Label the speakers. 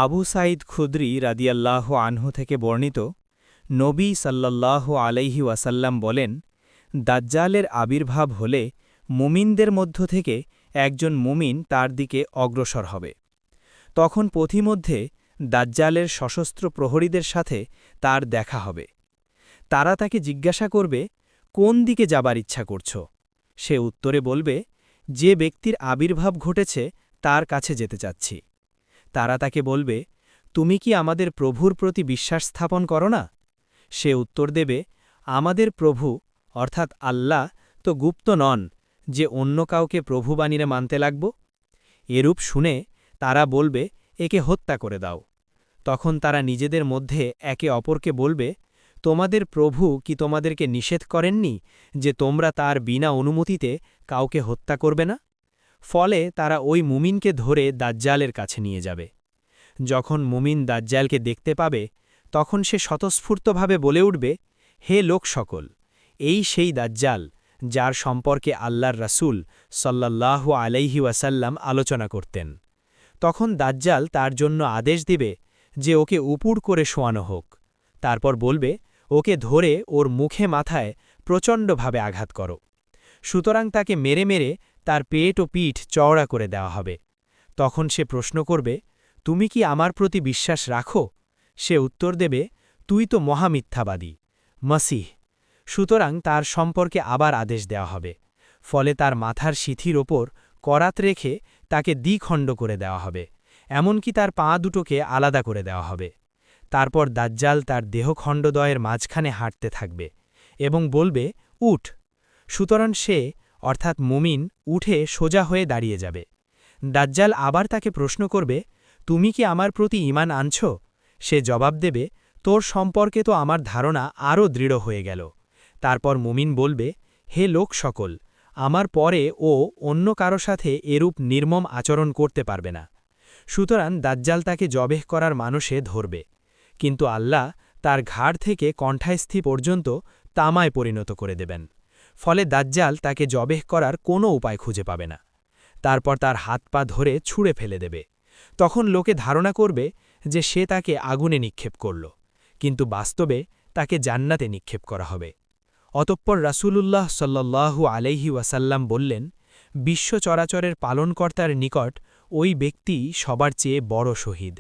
Speaker 1: আবু সাঈদ খুদরি রাদিয়াল্লাহু আনহু থেকে বর্ণিত, নবী সাল্লাল্লাহু আলাইহি ওয়াসাল্লাম বলেন, দাজ্জালের আবির্ভাব হলে মুমিনদের মধ্য থেকে একজন মুমিন তার দিকে অগ্রসর হবে। তখন পথিমধ্যে দাজ্জালের সশস্ত্র প্রহরীদের সাথে তার দেখা হবে। তারা তাকে জিজ্ঞাসা করবে, কোন দিকে যাবার ইচ্ছা করছ? সে উত্তরে বলবে, যে ব্যক্তির আবির্ভাব ঘটেছে তার কাছে যেতে চাচ্ছি। তারা তাকে বলবে, তুমি কি আমাদের প্রভুর প্রতি বিশ্বাস স্থাপন করো না? সে উত্তর দেবে, আমাদের প্রভু অর্থাৎ আল্লাহ তো গুপ্ত নন যে অন্য কাউকে প্রভু বানিয়ে মানতে লাগব। এরূপ শুনে তারা বলবে, একে হত্যা করে দাও। তখন তারা নিজেদের মধ্যে একে অপরকে বলবে, তোমাদের প্রভু কি তোমাদেরকে নিষেধ করেননি যে তোমরা তার বিনা অনুমতিতে কাউকে হত্যা করবে না? ফলে তারা ওই মুমিনকে ধরে দাজ্জালের কাছে নিয়ে যাবে। যখন মুমিন দাজ্জালকে দেখতে পাবে, তখন সে স্বতঃস্ফূর্তভাবে বলে উঠবে, হে লোক সকল, এই সেই দাজ্জাল যার সম্পর্কে আল্লাহর রাসূল সাল্লাল্লাহু আলাইহি ওয়াসাল্লাম আলোচনা করতেন। তখন দাজ্জাল তার জন্য আদেশ দিবে যে ওকে উপুড় করে শোয়ানো হোক। তারপর বলবে, ওকে ধরে ওর মুখে মাথায় প্রচণ্ডভাবে আঘাত করো। সুতরাং তাকে মেরে মেরে তার পেট ও পিঠ চওড়া করে দেওয়া হবে। তখন সে প্রশ্ন করবে, তুমি কি আমার প্রতি বিশ্বাস রাখো? সে উত্তর দেবে, তুই তো মহামিথ্যাবাদী, মসিহ। সুতরাং তার সম্পর্কে আবার আদেশ দেওয়া হবে। ফলে তার মাথার সিথির ওপর করাত রেখে তাকে দ্বিখণ্ড করে দেওয়া হবে, এমনকি তার পা দুটোকে আলাদা করে দেওয়া হবে। তারপর দাজ্জাল তার দেহখণ্ডদ্বয়ের মাঝখানে হাঁটতে থাকবে এবং বলবে, উঠ। সুতরাং সে অর্থাৎ মুমিন উঠে সোজা হয়ে দাঁড়িয়ে যাবে। দাজ্জাল আবার তাকে প্রশ্ন করবে, তুমি কি আমার প্রতি ঈমান আনছ? সে জবাব দেবে, তোর সম্পর্কে তো আমার ধারণা আরও দৃঢ় হয়ে গেল। তারপর মুমিন বলবে, হে লোক সকল, আমার পরে ও অন্য কারো সাথে এরূপ নির্মম আচরণ করতে পারবে না। সুতরাং দাজ্জাল তাকে জবেহ করার মানুষে ধরবে, কিন্তু আল্লাহ তার ঘাড় থেকে কণ্ঠাস্থি পর্যন্ত তামায় পরিণত করে দেবেন। ফলে দাজ্জাল তাকে জবেহ করার কোনো উপায় খুঁজে পাবে না। তারপর তার হাত পা ধরে ছুঁড়ে ফেলে দেবে। তখন লোকে ধারণা করবে যে সে তাকে আগুনে নিক্ষেপ করল, কিন্তু বাস্তবে তাকে জান্নাতে নিক্ষেপ করা হবে। অতঃপর রাসূলুল্লাহ সাল্লাল্লাহু আলাইহি ওয়াসাল্লাম বললেন, বিশ্ব চরাচরের পালনকর্তার নিকট ওই ব্যক্তি সবার চেয়ে বড় শহীদ।